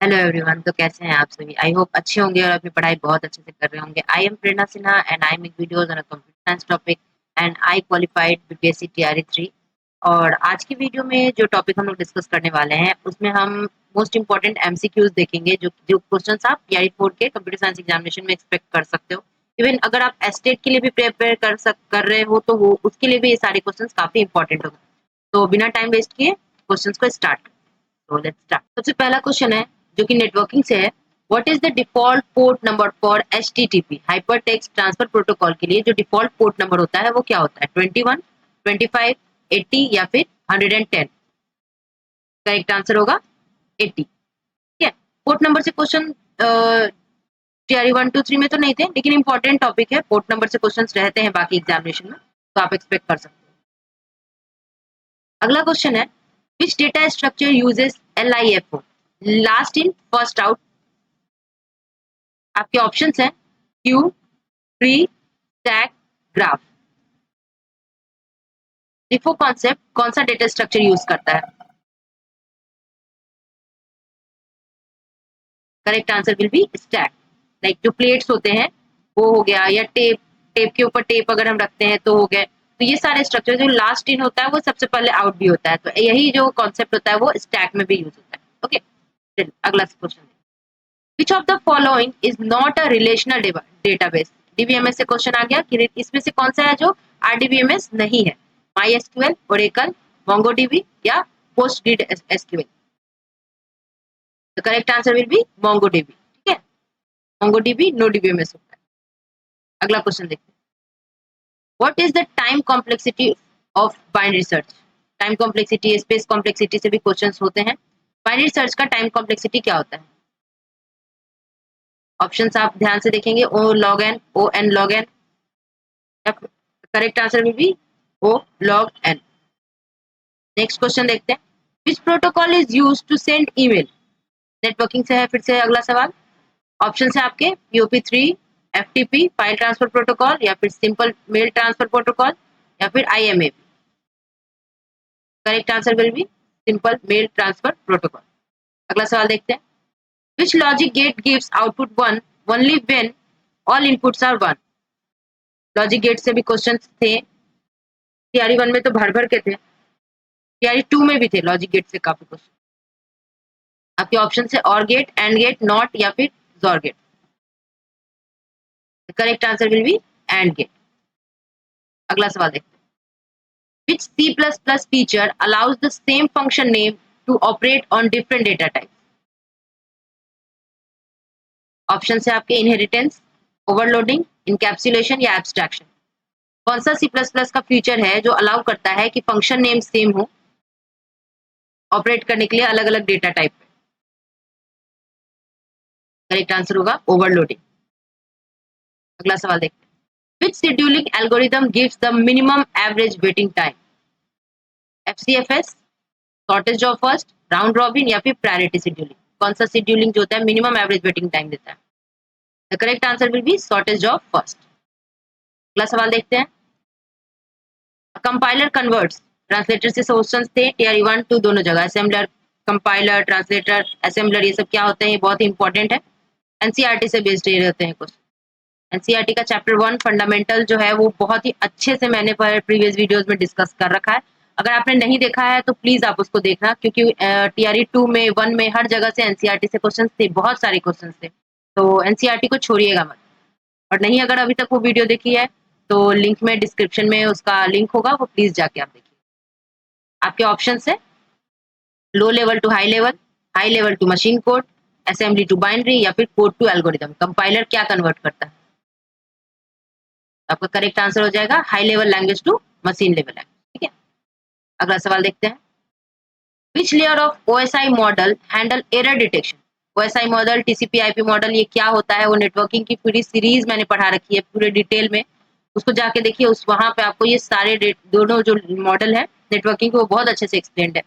Hello everyone. तो कैसे हैं आप सभी? आई होप अच्छे होंगे और अपनी पढ़ाई बहुत अच्छे से कर रहे होंगे। I am Prerna Sinha and I make videos on a computer science topic and I qualified BPSC TRE 3। और आज की वीडियो में जो टॉपिक हम लोग डिस्कस करने वाले हैं उसमें हम मोस्ट इंपॉर्टेंट एमसीक्यूज देखेंगे, जो जो क्वेश्चंस आप टीआरई 4 के कंप्यूटर साइंस एग्जामिनेशन में एक्सपेक्ट कर सकते हो। इवन अगर आप एस्टेट के लिए भी प्रिपेयर कर रहे हो तो वो उसके लिए भी ये सारे क्वेश्चंस काफी इंपॉर्टेंट होंगे। तो बिना टाइम वेस्ट किए क्वेश्चंस को स्टार्ट। तो लेट्स स्टार्ट। सबसे पहला क्वेश्चन है जो कि नेटवर्किंग से है। What is the default port number for HTTP hyper text transfer protocol के लिए जो डिफॉल्ट पोर्ट नंबर होता है वो क्या होता है? 21, 25, 80 या फिर 110? करेक्ट आंसर होगा 80। ठीक है। पोर्ट नंबर से क्वेश्चन टीआरई 1 2 3 में तो नहीं थे, लेकिन इंपॉर्टेंट टॉपिक है। पोर्ट नंबर से क्वेश्चन रहते हैं बाकी एग्जामिनेशन में, तो आप एक्सपेक्ट कर सकते हो। अगला क्वेश्चन है which data structure uses LIFO last in first out? आपके ऑप्शंस हैं Q, tree, stack, graph. LIFO concept कौन सा डेटा स्ट्रक्चर यूज करता है? Correct answer will B stack. Like जो प्लेट्स होते हैं वो हो गया, या टेप, टेप के ऊपर टेप अगर हम रखते हैं तो हो गए। तो ये सारे स्ट्रक्चर जो लास्ट इन होता है वो सबसे पहले आउट भी होता है, तो यही जो कॉन्सेप्ट होता है वो स्टैक में भी यूज होता है। ओके, चलिए अगला question. Which of the following is not a relational database? DBMS से क्वेश्चन आ गया कि इसमें से कौन सा है जो आरडीबीएमएस नहीं है? माई एसक्यूएल, ओरेकल, मोंगोडीबी या post SQL? The correct answer will B MongoDB. ठीक है, मोंगोडीबी नो डीबीएमएस होता है। अगला क्वेश्चन देखते हैं। What is the time complexity of binary search? Time complexity, space complexity से भी क्वेश्चंस होते हैं। बाइनरी सर्च का टाइम कॉम्प्लेक्सिटी क्या होता है? ऑप्शंस आप ध्यान से देखेंगे, O log N, O N log N. Correct answer will be O log N. Next question देखते हैं। Which protocol is used to send email? Networking से है फिर से अगला सवाल। ऑप्शन है आपके POP3, FTP file transfer protocol, या फिर सिंपल मेल ट्रांसफर प्रोटोकॉल, या फिर IMAP। Correct answer will be simple mail transfer protocol. अगला सवाल देखते हैं। Which logic gate gives output 1 only when all inputs are 1? Logic gate से भी क्वेश्चन थे। टीआरई 1 में तो भर भर के थे, टीआरई 2 में भी थे लॉजिक गेट से काफी क्वेश्चन। आपके ऑप्शन है और गेट, एंड गेट, नॉट या फिर XOR gate. Correct answer will be and gate. अगला सवाल देखते हैं। Which C++ feature allows the same function name to operate on different data type? Option है आपके इनहेरिटेंस, ओवरलोडिंग, इनकैप्सुलेशन या एब्स्ट्रैक्शन। कौन सा C++ का फीचर है जो अलाउ करता है कि फंक्शन नेम सेम हो ऑपरेट करने के लिए अलग अलग डेटा टाइप पे? करेक्ट आंसर होगा ओवरलोडिंग। अगला सवाल देखते हैं। Which scheduling algorithm gives the minimum average waiting time? FCFS, shortest of first, round robin या फिर प्रायोरिटी शेड्यूलिंग? कौन सा शेड्यूलिंग जो होता है मिनिमम एवरेज वेटिंग टाइम देता है? The correct answer will B shortage of first. अगला सवाल देखते हैं। कंपाइलर कन्वर्ट्स, ट्रांसलेटर से क्वेश्चंस थे टीआरई 1 2 दोनों जगह। असेंबलर, कंपाइलर, ट्रांसलेटर, असेंबलर, ये सब क्या होते हैं? ये बहुत ही इंपॉर्टेंट है। एनसीईआरटी से बेस्ड ये रहते हैं क्वेश्चन। एनसीईआरटी का चैप्टर 1 फंडामेंटल जो है वो बहुत ही अच्छे से मैंने प्रीवियस वीडियोस में डिस्कस कर रखा है। अगर आपने नहीं देखा है तो प्लीज आप उसको देखना, क्योंकि टीआरई 2 में 1 में हर जगह से एनसीईआरटी से क्वेश्चन थे, बहुत सारे क्वेश्चन थे। तो एनसीईआरटी को छोड़िएगा मत। और नहीं अगर अभी तक वो वीडियो देखी है तो लिंक में डिस्क्रिप्शन में उसका लिंक होगा, वो प्लीज जाके आप देखिए। आपके ऑप्शन है low level to high level to machine code, assembly to binary या फिर कोड टू एल्गोरिथम। कंपाइलर क्या कन्वर्ट करता है? आपका करेक्ट आंसर हो जाएगा high level language to machine level language. ठीक है, अगला सवाल देखते हैं। Which layer of OSI model handle error detection? OSI model, TCP/IP model, ये क्या होता है? वो नेटवर्किंग की पूरी सीरीज मैंने पढ़ा रखी है पूरे डिटेल में, उसको जाके देखिए। उस वहां पे आपको ये सारे दोनों जो मॉडल है नेटवर्किंग के वो बहुत अच्छे से एक्सप्लेन्ड है।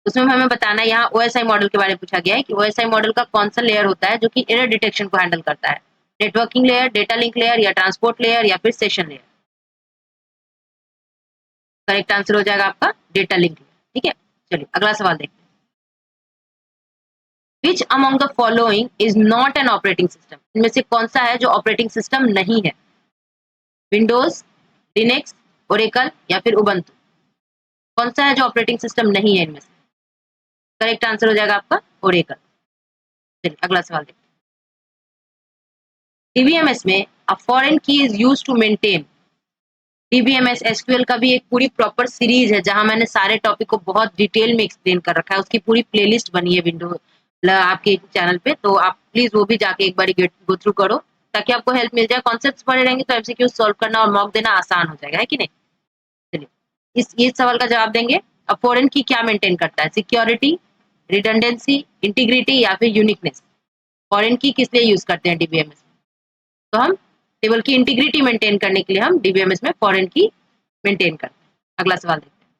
उसमें हमें बताना है, यहाँ OSI मॉडल के बारे में पूछा गया है कि OSI मॉडल का कौन सा लेयर होता है जो कि एरर डिटेक्शन को हैंडल करता है? Networking layer, data link layer, या ट्रांसपोर्ट लेयर, या फिर सेशन लेयर? करेक्ट आंसर हो जाएगा आपका डेटा लिंक लेयर। ठीक है, चलिए अगला सवाल देखते हैं। Which among the following is not an operating system, इनमें से कौन सा है जो ऑपरेटिंग सिस्टम नहीं है? विंडोज, लिनक्स, ओरेकल या फिर उबंटू, कौन सा है जो ऑपरेटिंग सिस्टम नहीं है इनमें से? करेक्ट आंसर हो जाएगा आपका ओरेकल। चलिए अगला सवाल देखते हैं। डीबीएमएस में a foreign key is used to maintain. DBMS SQL का भी एक पूरी प्रॉपर सीरीज है जहां मैंने सारे टॉपिक को बहुत डिटेल में एक्सप्लेन कर रखा है, उसकी पूरी प्लेलिस्ट बनी है विंडो आपके चैनल पे, तो आप प्लीज वो भी जाके एक बार गो थ्रू करो ताकि आपको हेल्प मिल जाए। कॉन्सेप्ट्स पढ़े रहेंगे तो एमसीक्यू सॉल्व करना और मॉक देना आसान हो जाएगा, है कि नहीं? चलिए इस सवाल का जवाब देंगे। अब फॉरेन की क्या मेंटेन करता है? सिक्योरिटी, रिडंडेंसी, इंटीग्रिटी या फिर यूनिकनेस। फॉरेन की किस लिए यूज करते हैं डीबीएमएस? तो हम टेबल की इंटीग्रिटी मेंटेन करने के लिए हम डीबीएमएस में फॉरेन की मेंटेन करते हैं। अगला सवाल देखते हैं।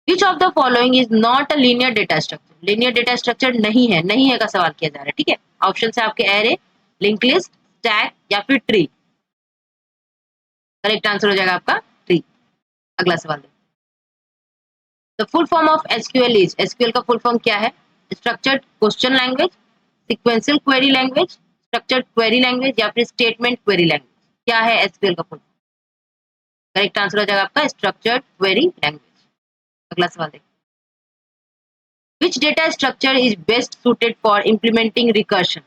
Which of the following is not a linear data structure? Linear data structure नहीं है का सवाल किया जा रहा है, ठीक है? ऑप्शन है आपके एरे, लिंक लिस्ट, स्टैक या फिर ट्री। करेक्ट आंसर हो जाएगा आपका ट्री। अगला सवाल देखते हैं। The full form of SQL is, SQL का फुल फॉर्म क्या है? Structured question language, sequential query language, structured query language या फिर स्टेटमेंट क्वेरी लैंग्वेज। क्या है एसक्यूएल का फुल? करेक्ट आंसर हो जाएगा आपका स्ट्रक्चर्ड क्वेरी लैंग्वेज। अगला सवाल देखते हैं। Which data structure is best suited for implementing recursion?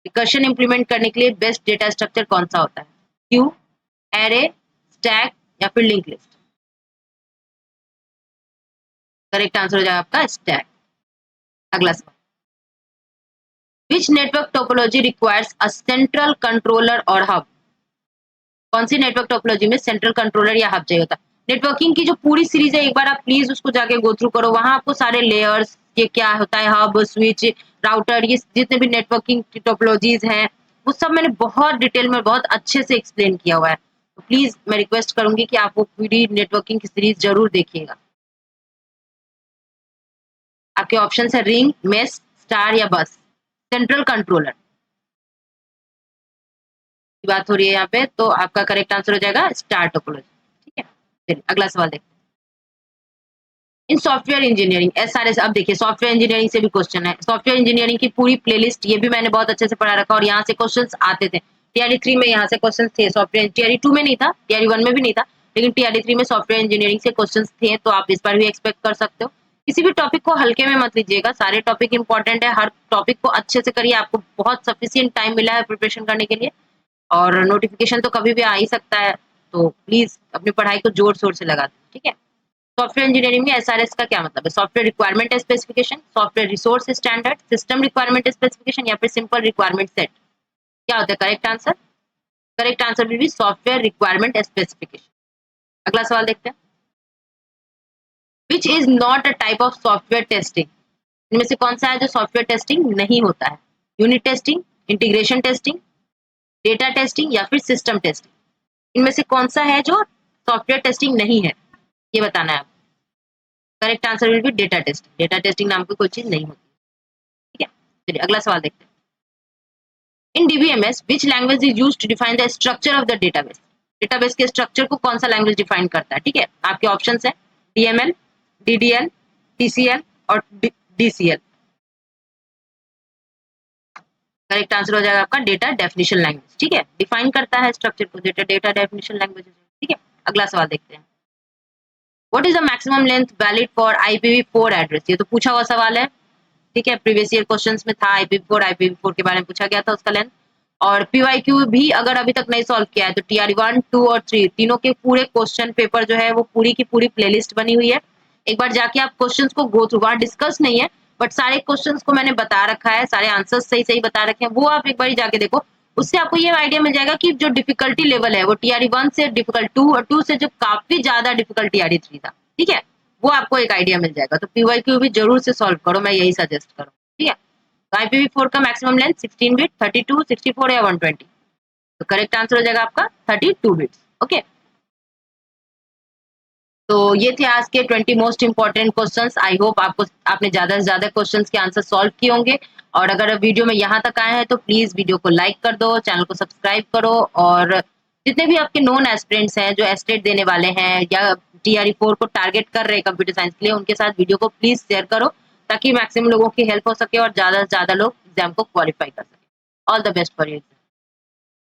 Recursion implement करने के लिए बेस्ट डेटा स्ट्रक्चर कौन सा होता है? क्यू, एरे, स्टैक या फिर लिंक लिस्ट। करेक्ट आंसर हो जाएगा आपका स्टैक। अगला सवाल। Which network topology requires a central controller और हब? कौन सी नेटवर्क टोपोलॉजी में सेंट्रल कंट्रोलर या हब चाहिए होता है? नेटवर्किंग की जो पूरी सीरीज है एक बार आप प्लीज उसको जाके गो थ्रू करो, वहां आपको सारे लेयर्स, ये क्या होता है, हब, स्विच, राउटर, ये जितने भी नेटवर्किंग की टोपोलॉजीज हैं वो सब मैंने बहुत डिटेल में बहुत अच्छे से एक्सप्लेन किया हुआ है। तो प्लीज मैं रिक्वेस्ट करूंगी कि आप वो पूरी नेटवर्किंग की सीरीज जरूर देखिएगा। आपके ऑप्शन है रिंग, मेश, स्टार या बस। सेंट्रल कंट्रोलर की बात हो रही है यहाँ पे, तो आपका करेक्ट आंसर हो जाएगा स्टार टोपोलॉजी। ठीक है, चलिए अगला सवाल देखते हैं। इन सॉफ्टवेयर इंजीनियरिंग एसआरएस, अब देखिए सॉफ्टवेयर इंजीनियरिंग से भी क्वेश्चन है। सॉफ्टवेयर इंजीनियरिंग की पूरी प्लेलिस्ट ये भी मैंने बहुत अच्छे से पढ़ा रखा और यहाँ से क्वेश्चंस आते थे। टीआरई 3 में यहाँ से क्वेश्चन थे, सॉफ्टवेयर टीआरई 2 में नहीं था, टीआरई 1 में भी नहीं था, लेकिन टीआरई 3 में सॉफ्टवेयर इंजीनियरिंग से क्वेश्चन थे, तो आप इस बार भी एक्सपेक्ट कर सकते हो। किसी भी टॉपिक को हल्के में मत लीजिएगा, सारे टॉपिक इंपॉर्टेंट है, हर टॉपिक को अच्छे से करिए, आपको बहुत सफिशियंट टाइम मिला है प्रिपरेशन करने के लिए और नोटिफिकेशन तो कभी भी आ ही सकता है, तो प्लीज अपनी पढ़ाई को जोर शोर से लगा दें, ठीक है? सॉफ्टवेयर इंजीनियरिंग में एसआरएस का क्या मतलब है? Software requirement specification, software resource standard, system requirement specification या फिर सिंपल रिक्वायरमेंट सेट। क्या होता है correct answer? Correct answer will B software requirement specification. अगला सवाल देखते हैं। Which is not a type of software testing? इनमें से कौन सा है जो सॉफ्टवेयर टेस्टिंग नहीं होता है? Unit testing, integration testing, data testing या फिर सिस्टम टेस्टिंग। इनमें से कौन सा है जो सॉफ्टवेयर टेस्टिंग नहीं है, ये बताना है आपको। Correct answer will B data testing. Data testing नाम की कोई चीज नहीं होती, ठीक है? चलिए अगला सवाल देखते हैं। In DBMS which language is used to define the structure of the database? Database के स्ट्रक्चर को कौन सा लैंग्वेज डिफाइन करता है? ठीक है, आपके ऑप्शंस है डीएमएल, डीडीएल, टीसीएल और डीसीएल। करेक्ट आंसर हो जाएगा आपका डेटा डेफिनेशन लैंग्वेज, ठीक है? डिफाइन करता है स्ट्रक्चर को, डेटा डेफिनेशन लैंग्वेज, ठीक है? अगला सवाल देखते हैं। What is the maximum length valid for IPv4 address? ये तो पूछा हुआ सवाल है, ठीक है? प्रीवियस ईयर क्वेश्चंस में था IPv4 के बारे में पूछा गया था उसका लेंथ। और पीवाईक्यू भी अगर अभी तक नहीं सॉल्व किया है तो टीआरई 1, 2 और 3 तीनों के पूरे क्वेश्चन पेपर जो है वो पूरी की पूरी प्लेलिस्ट बनी हुई है। एक बार जाके आप क्वेश्चंस को गो थ्रू, वहां डिस्कस नहीं है बट सारे क्वेश्चंस को मैंने बता रखा है, सारे आंसर्स सही सही बता रखे हैं, वो आप एक बार जाके देखो। उससे आपको ये आइडिया मिल जाएगा कि जो डिफिकल्टी लेवल है वो टीआरई 1 से डिफिकल्ट 2 और 2 से जो काफी ज्यादा डिफिकल्ट टीआरई 3 था, ठीक है? वो आपको एक आइडिया मिल जाएगा। तो पीवाईक्यू भी जरूर से सॉल्व करो, मैं यही सजेस्ट करूँ, ठीक है? तो IPv4 का मैक्सिमम लेंथ 16 बिट, 32, 64 या 120। तो करेक्ट आंसर हो जाएगा आपका 32 बिट्स। ओके, तो ये थे आज के 20 most important questions. I hope आपको आपने ज्यादा से ज्यादा क्वेश्चंस के आंसर सॉल्व किए होंगे। और अगर वीडियो में यहाँ तक आए हैं तो प्लीज वीडियो को लाइक कर दो, चैनल को सब्सक्राइब करो और जितने भी आपके नॉन एस्पिरेंट्स हैं जो एस्टेट देने वाले हैं या TRE 4 को टारगेट कर रहे हैं कंप्यूटर साइंस के लिए, उनके साथ वीडियो को प्लीज शेयर करो ताकि मैक्सिमम लोगों की हेल्प हो सके और ज़्यादा से ज़्यादा लोग एग्ज़ाम को क्वालीफाई कर सकें। All the best for you.